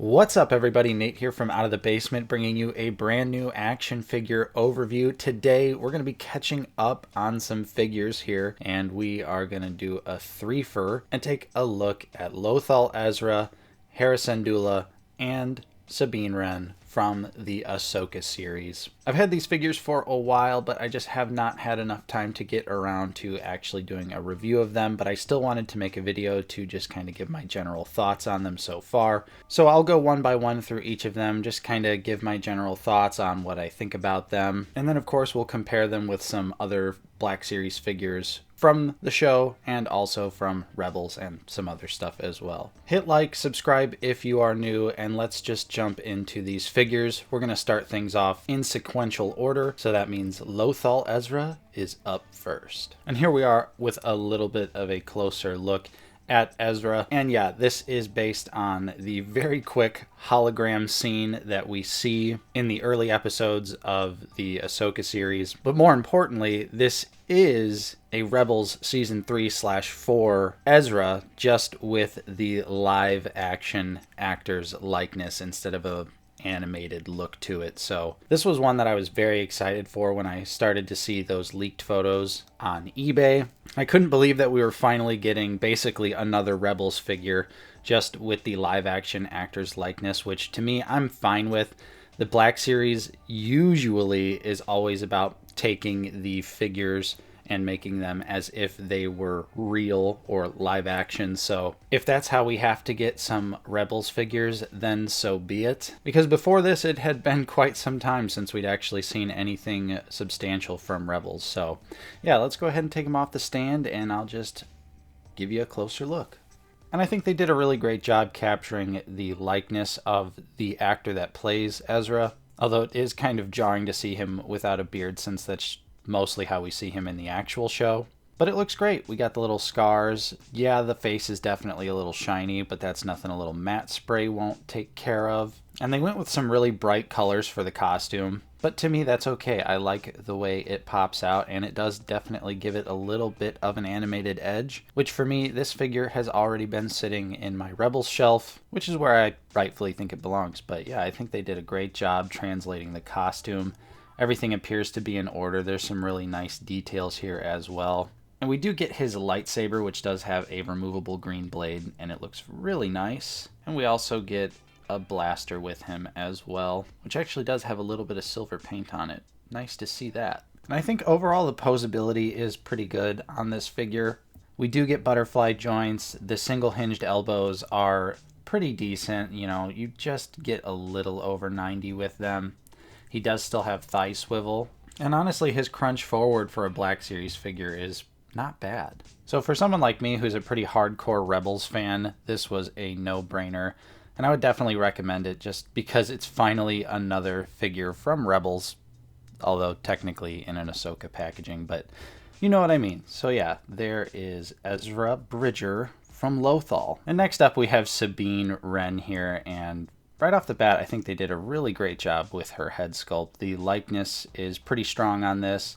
What's up, everybody? Nate here from Out of the Basement, bringing you a brand new action figure overview. Today, we're going to be catching up on some figures here, and we are going to do a threefer and take a look at Lothal Ezra, Hera Syndulla, and Sabine Wren from the AHSOKA series. I've had these figures for a while, but I just have not had enough time to get around to actually doing a review of them, but I still wanted to make a video to just kind of give my general thoughts on them so far. So I'll go one by one through each of them, just kind of give my general thoughts on what I think about them, and then of course we'll compare them with some other Black Series figures from the show and also from Rebels and some other stuff as well. Hit like, subscribe if you are new, and let's just jump into these figures. We're going to start things off in sequential order, so that means Lothal Ezra is up first. And here we are with a little bit of a closer look at Ezra. And yeah, this is based on the very quick hologram scene that we see in the early episodes of the AHSOKA series. But more importantly, this is a Rebels Season 3/4 Ezra, just with the live action actor's likeness instead of a animated look to it. So this was one that I was very excited for when I started to see those leaked photos on eBay. I couldn't believe that we were finally getting basically another Rebels figure just with the live action actor's likeness, which to me I'm fine with. The Black Series usually is always about taking the figures and making them as if they were real or live action. So if that's how we have to get some Rebels figures, then so be it. Because before this, it had been quite some time since we'd actually seen anything substantial from Rebels. So yeah, let's go ahead and take them off the stand and I'll just give you a closer look. And I think they did a really great job capturing the likeness of the actor that plays Ezra, although it is kind of jarring to see him without a beard since that's mostly how we see him in the actual show. But it looks great. We got the little scars. Yeah, the face is definitely a little shiny, but that's nothing a little matte spray won't take care of. And they went with some really bright colors for the costume. But to me, that's okay. I like the way it pops out, and it does definitely give it a little bit of an animated edge, which for me, this figure has already been sitting in my Rebels shelf, which is where I rightfully think it belongs. But yeah, I think they did a great job translating the costume. Everything appears to be in order. There's some really nice details here as well. And we do get his lightsaber, which does have a removable green blade, and it looks really nice. And we also get a blaster with him as well, which actually does have a little bit of silver paint on it. Nice to see that. And I think overall the posability is pretty good on this figure. We do get butterfly joints. The single hinged elbows are pretty decent. You know, you just get a little over 90 with them. He does still have thigh swivel. And honestly, his crunch forward for a Black Series figure is not bad. So for someone like me who's a pretty hardcore Rebels fan, this was a no-brainer. And I would definitely recommend it just because it's finally another figure from Rebels, although technically in an AHSOKA packaging, but you know what I mean. So yeah, there is Ezra Bridger from Lothal. And next up we have Sabine Wren here, and right off the bat, I think they did a really great job with her head sculpt. The likeness is pretty strong on this.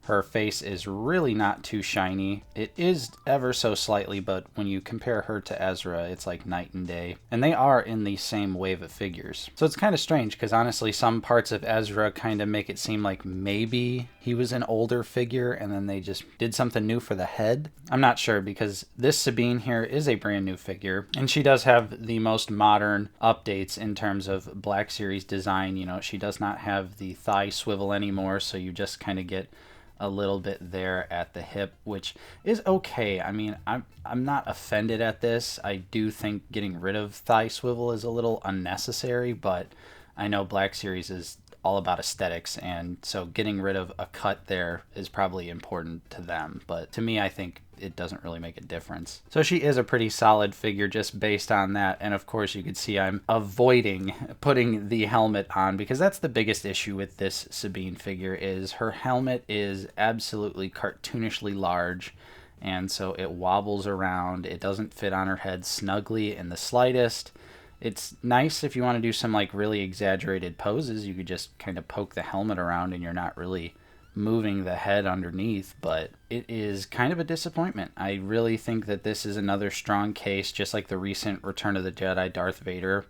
Her face is really not too shiny. It is ever so slightly, but when you compare her to Ezra, it's like night and day. And they are in the same wave of figures. So it's kind of strange because honestly, some parts of Ezra kind of make it seem like maybe he was an older figure and then they just did something new for the head. I'm not sure because this Sabine here is a brand new figure and she does have the most modern updates in terms of Black Series design. You know, she does not have the thigh swivel anymore, so you just kind of get a little bit there at the hip, which is okay. I mean, I'm not offended at this. I do think getting rid of thigh swivel is a little unnecessary, but I know Black Series is all about aesthetics, and so getting rid of a cut there is probably important to them, but to me I think it doesn't really make a difference. So she is a pretty solid figure just based on that, and of course you can see I'm avoiding putting the helmet on because that's the biggest issue with this Sabine figure is her helmet is absolutely cartoonishly large, and so it wobbles around. It doesn't fit on her head snugly in the slightest. It's nice if you want to do some like really exaggerated poses. You could just kind of poke the helmet around and you're not really moving the head underneath, but it is kind of a disappointment. I really think that this is another strong case, just like the recent Return of the Jedi Darth Vader.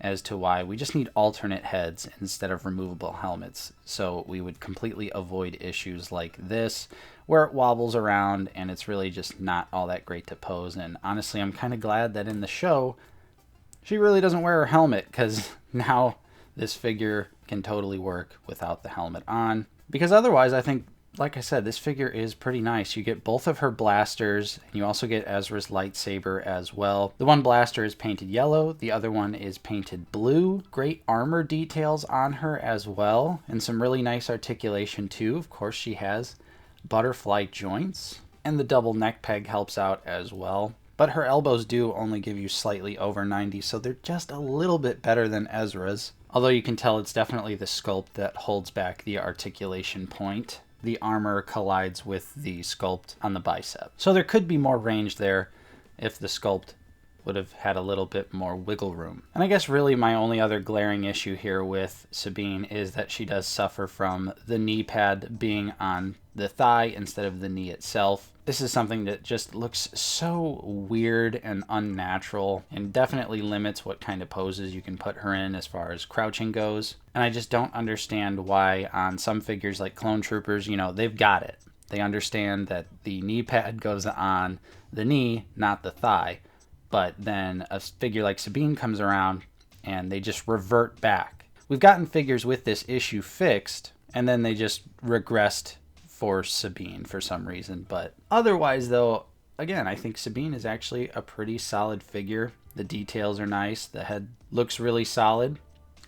as to why we just need alternate heads instead of removable helmets. So we would completely avoid issues like this, where it wobbles around and it's really just not all that great to pose. And honestly, I'm kind of glad that in the show, she really doesn't wear her helmet, because now this figure can totally work without the helmet on. Because otherwise, I think, like I said, this figure is pretty nice. You get both of her blasters, and you also get Ezra's lightsaber as well. The one blaster is painted yellow, the other one is painted blue. Great armor details on her as well, and some really nice articulation too. Of course, she has butterfly joints, and the double neck peg helps out as well. But her elbows do only give you slightly over 90, so they're just a little bit better than Ezra's. Although you can tell it's definitely the sculpt that holds back the articulation point. The armor collides with the sculpt on the bicep. So there could be more range there if the sculpt would have had a little bit more wiggle room. And I guess really my only other glaring issue here with Sabine is that she does suffer from the knee pad being on the thigh instead of the knee itself. This is something that just looks so weird and unnatural, and definitely limits what kind of poses you can put her in as far as crouching goes. And I just don't understand why on some figures like Clone Troopers, you know, they've got it. They understand that the knee pad goes on the knee, not the thigh. But then a figure like Sabine comes around and they just revert back. We've gotten figures with this issue fixed, and then they just regressed for Sabine for some reason. But otherwise, though, again, I think Sabine is actually a pretty solid figure. The details are nice. The head looks really solid.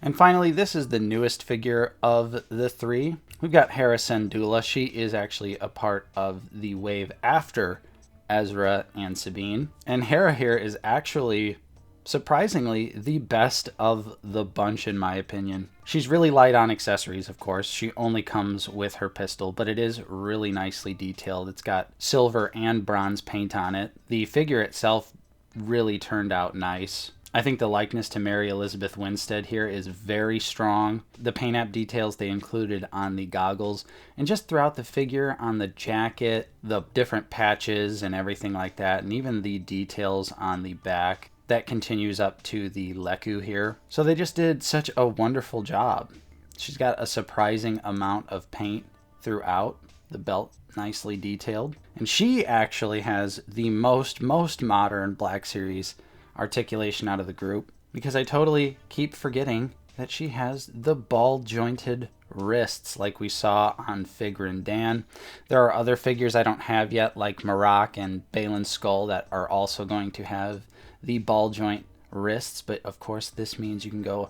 And finally, this is the newest figure of the three. We've got Hera Syndulla. She is actually a part of the wave after Ezra and Sabine. And Hera here is actually, surprisingly, the best of the bunch in my opinion. She's really light on accessories, of course. She only comes with her pistol, but it is really nicely detailed. It's got silver and bronze paint on it. The figure itself really turned out nice. I think the likeness to Mary Elizabeth Winstead here is very strong. The paint app details they included on the goggles, and just throughout the figure, on the jacket, the different patches and everything like that, and even the details on the back, that continues up to the Leku here. So they just did such a wonderful job. She's got a surprising amount of paint throughout, the belt nicely detailed, and she actually has the most modern Black Series articulation out of the group, because I totally keep forgetting that she has the ball jointed wrists like we saw on Figrin Dan. There are other figures I don't have yet, like Marok and Balin's Skull, that are also going to have the ball joint wrists, but of course this means you can go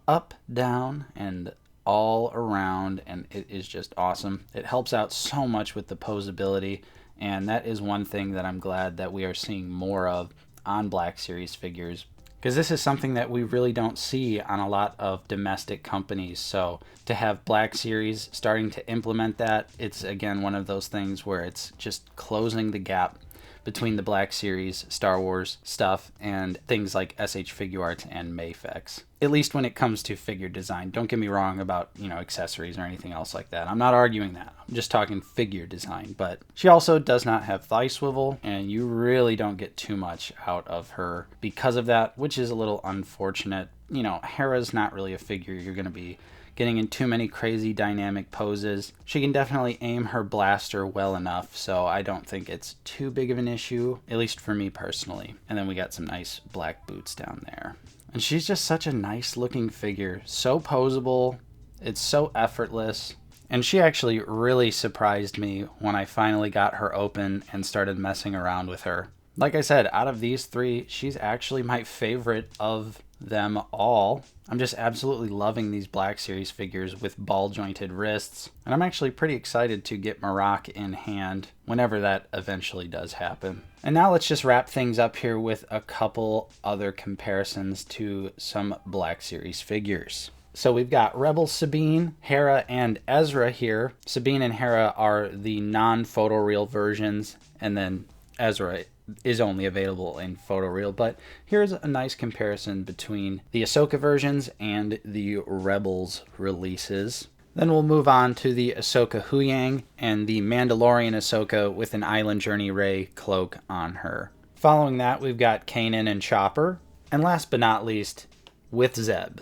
up, down, and all around, and it is just awesome. It helps out so much with the posability, and that is one thing that I'm glad that we are seeing more of on Black Series figures, because this is something that we really don't see on a lot of domestic companies. So to have Black Series starting to implement that, it's again one of those things where it's just closing the gap between the Black Series Star Wars stuff and things like SH Figuarts and Mafex. At least when it comes to figure design. Don't get me wrong about, accessories or anything else like that. I'm not arguing that. I'm just talking figure design. But she also does not have thigh swivel, and you really don't get too much out of her because of that, which is a little unfortunate. Hera's not really a figure you're going to be getting in too many crazy dynamic poses. She can definitely aim her blaster well enough, so I don't think it's too big of an issue, at least for me personally. And then we got some nice black boots down there. And she's just such a nice looking figure, so posable, it's so effortless. And she actually really surprised me when I finally got her open and started messing around with her. Like I said, out of these three, she's actually my favorite of them all. I'm just absolutely loving these Black Series figures with ball jointed wrists, and I'm actually pretty excited to get Marok in hand whenever that eventually does happen. And now let's just wrap things up here with a couple other comparisons to some Black Series figures. So we've got Rebel Sabine, Hera, and Ezra here. Sabine and Hera are the non-photoreal versions, and then Ezra is only available in photoreal, but here's a nice comparison between the AHSOKA versions and the Rebels releases. Then we'll move on to the AHSOKA Huyang and the Mandalorian AHSOKA with an Island Journey Rey cloak on her. Following that, we've got Kanan and Chopper. And last but not least, with Zeb.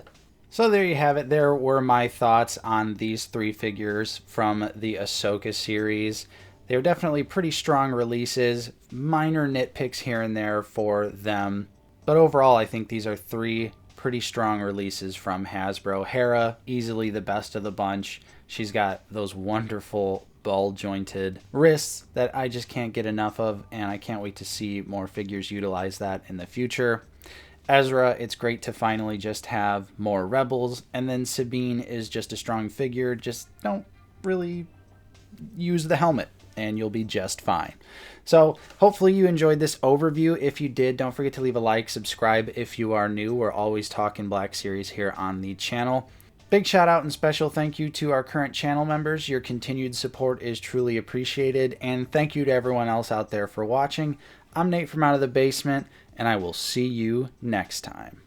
So there you have it. There were my thoughts on these 3 figures from the AHSOKA series. They were definitely pretty strong releases, minor nitpicks here and there for them. But overall, I think these are 3 pretty strong releases from Hasbro. Hera, easily the best of the bunch. She's got those wonderful ball-jointed wrists that I just can't get enough of, and I can't wait to see more figures utilize that in the future. Ezra, it's great to finally just have more Rebels, and then Sabine is just a strong figure. Just don't really use the helmet and you'll be just fine. So hopefully you enjoyed this overview. If you did, don't forget to leave a like, subscribe if you are new. We're always talking Black Series here on the channel. Big shout out and special thank you to our current channel members. Your continued support is truly appreciated, and thank you to everyone else out there for watching. I'm Nate from Out of the Basement, and I will see you next time.